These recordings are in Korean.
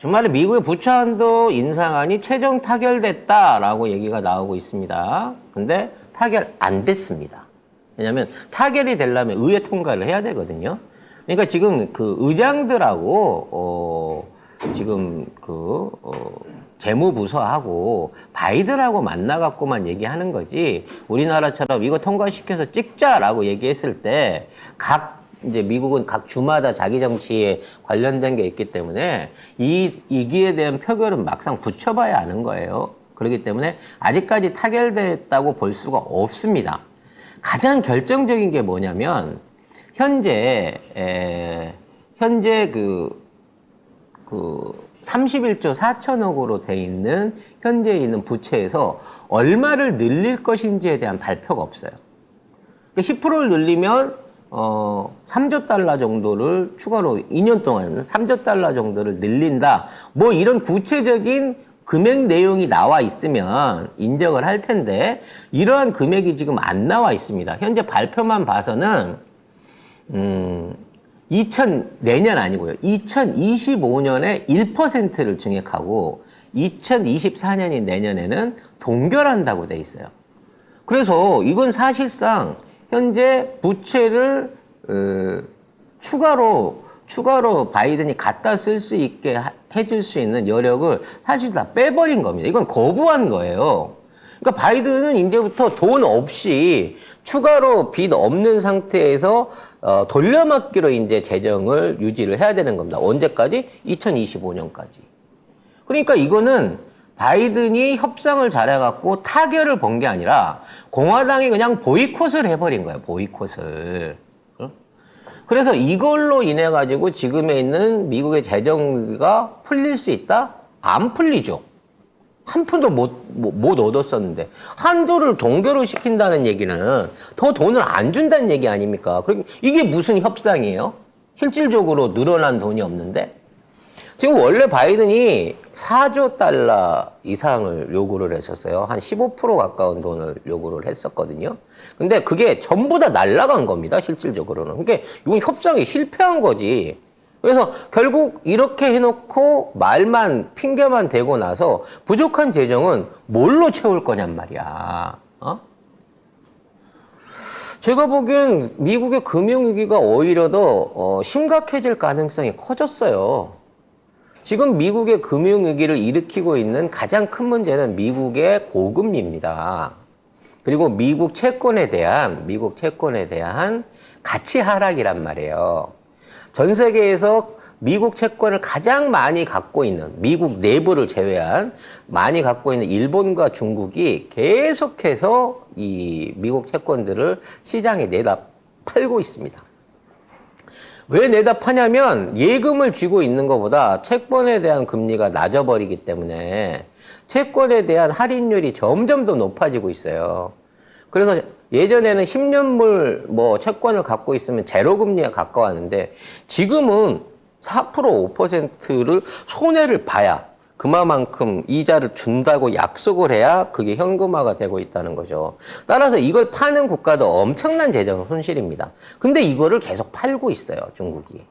주말에 미국의 부채 한도 인상안이 최종 타결됐다라고 얘기가 나오고 있습니다. 근데 타결 안 됐습니다. 왜냐하면 타결이 되려면 의회 통과를 해야 되거든요. 그러니까 지금 그 의장들하고 지금 재무부서하고 바이든하고 만나갖고만 얘기하는 거지, 우리나라처럼 이거 통과시켜서 찍자라고 얘기했을 때 이제 미국은 각 주마다 자기 정치에 관련된 게 있기 때문에 이기에 대한 표결은 막상 붙여봐야 아는 거예요. 그렇기 때문에 아직까지 타결됐다고 볼 수가 없습니다. 가장 결정적인 게 뭐냐면 현재 31조 4천억으로 돼 있는 현재 있는 부채에서 얼마를 늘릴 것인지에 대한 발표가 없어요. 그러니까 10%를 늘리면 3조 달러 정도를 추가로 2년 동안 3조 달러 정도를 늘린다. 뭐 이런 구체적인 금액 내용이 나와 있으면 인정을 할 텐데 이러한 금액이 지금 안 나와 있습니다. 현재 발표만 봐서는 내년 아니고요. 2025년에 1%를 증액하고 2024년인 내년에는 동결한다고 돼 있어요. 그래서 이건 사실상 현재 부채를 추가로 바이든이 갖다 쓸 수 있게 해줄 수 있는 여력을 사실 다 빼버린 겁니다. 이건 거부한 거예요. 그러니까 바이든은 이제부터 돈 없이 추가로 빚 없는 상태에서 돌려막기로 이제 재정을 유지를 해야 되는 겁니다. 언제까지? 2025년까지. 그러니까 이거는 바이든이 협상을 잘해갖고 타결을 본 게 아니라 공화당이 그냥 보이콧을 해버린 거예요. 보이콧을. 그래서 이걸로 인해 가지고 지금에 있는 미국의 재정 위기가 풀릴 수 있다? 안 풀리죠. 한 푼도 못 얻었었는데 한도를 동결을 시킨다는 얘기는 더 돈을 안 준다는 얘기 아닙니까? 그러니까 이게 무슨 협상이에요? 실질적으로 늘어난 돈이 없는데 지금 원래 바이든이 4조 달러 이상을 요구를 했었어요. 한 15% 가까운 돈을 요구를 했었거든요. 근데 그게 전부 다 날아간 겁니다. 실질적으로는. 그러니까 이건 협상이 실패한 거지. 그래서 결국 이렇게 해놓고 핑계만 대고 나서 부족한 재정은 뭘로 채울 거냔 말이야. 제가 보기엔 미국의 금융위기가 오히려 더 심각해질 가능성이 커졌어요. 지금 미국의 금융위기를 일으키고 있는 가장 큰 문제는 미국의 고금리입니다. 그리고 미국 채권에 대한 가치 하락이란 말이에요. 전 세계에서 미국 채권을 가장 많이 갖고 있는, 미국 내부를 제외한 많이 갖고 있는 일본과 중국이 계속해서 이 미국 채권들을 시장에 내다 팔고 있습니다. 왜 내다 파냐면 예금을 쥐고 있는 것보다 채권에 대한 금리가 낮아버리기 때문에 채권에 대한 할인율이 점점 더 높아지고 있어요. 그래서 예전에는 10년물 채권을 갖고 있으면 제로 금리에 가까웠는데 지금은 4% 5%를 손해를 봐야 그만큼 이자를 준다고 약속을 해야 그게 현금화가 되고 있다는 거죠. 따라서 이걸 파는 국가도 엄청난 재정 손실입니다. 근데 이거를 계속 팔고 있어요, 중국이.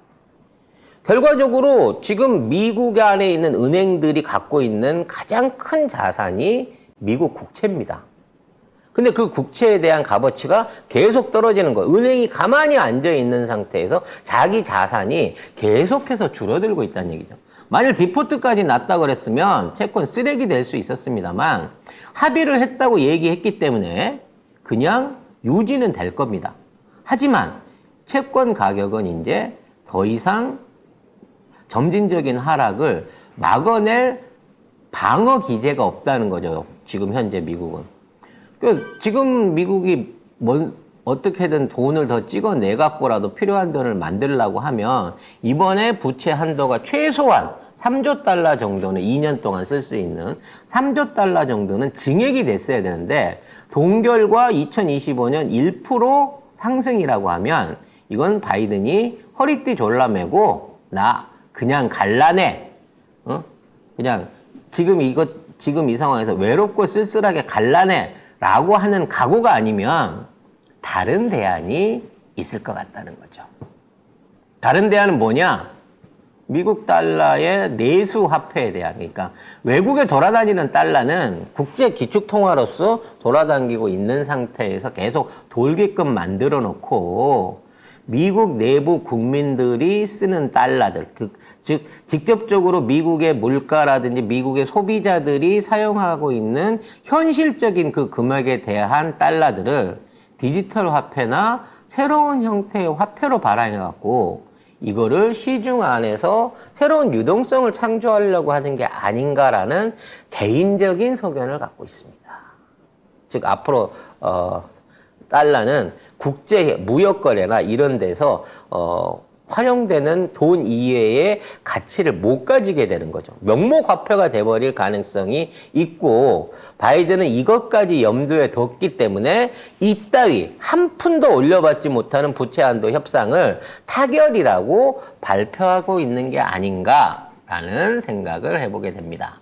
결과적으로 지금 미국 안에 있는 은행들이 갖고 있는 가장 큰 자산이 미국 국채입니다. 근데 그 국채에 대한 값어치가 계속 떨어지는 거예요. 은행이 가만히 앉아 있는 상태에서 자기 자산이 계속해서 줄어들고 있다는 얘기죠. 만일 디포트까지 났다고 그랬으면 채권 쓰레기 될 수 있었습니다만 합의를 했다고 얘기했기 때문에 그냥 유지는 될 겁니다. 하지만 채권 가격은 이제 더 이상 점진적인 하락을 막아낼 방어 기제가 없다는 거죠. 지금 현재 미국은. 지금 미국이 어떻게든 돈을 더 찍어내갖고라도 필요한 돈을 만들려고 하면 이번에 부채 한도가 최소한 3조 달러 정도는 2년 동안 쓸 수 있는 3조 달러 정도는 증액이 됐어야 되는데 동결과 2025년 1% 상승이라고 하면 이건 바이든이 허리띠 졸라매고 나 그냥 갈라내. 그냥 지금 이 상황에서 외롭고 쓸쓸하게 갈라내 라고 하는 각오가 아니면 다른 대안이 있을 것 같다는 거죠. 다른 대안은 뭐냐? 미국 달러의 내수 화폐에 대한, 그러니까 외국에 돌아다니는 달러는 국제 기축통화로서 돌아다니고 있는 상태에서 계속 돌게끔 만들어 놓고 미국 내부 국민들이 쓰는 달러들, 즉 직접적으로 미국의 물가라든지 미국의 소비자들이 사용하고 있는 현실적인 그 금액에 대한 달러들을 디지털 화폐나 새로운 형태의 화폐로 발행해 갖고 이거를 시중 안에서 새로운 유동성을 창조하려고 하는 게 아닌가라는 개인적인 소견을 갖고 있습니다. 즉 앞으로 달러는 국제 무역 거래나 이런 데서 활용되는 돈 이외의 가치를 못 가지게 되는 거죠. 명목 화폐가 돼버릴 가능성이 있고 바이든은 이것까지 염두에 뒀기 때문에 이따위 한 푼도 올려받지 못하는 부채 한도 협상을 타결이라고 발표하고 있는 게 아닌가라는 생각을 해보게 됩니다.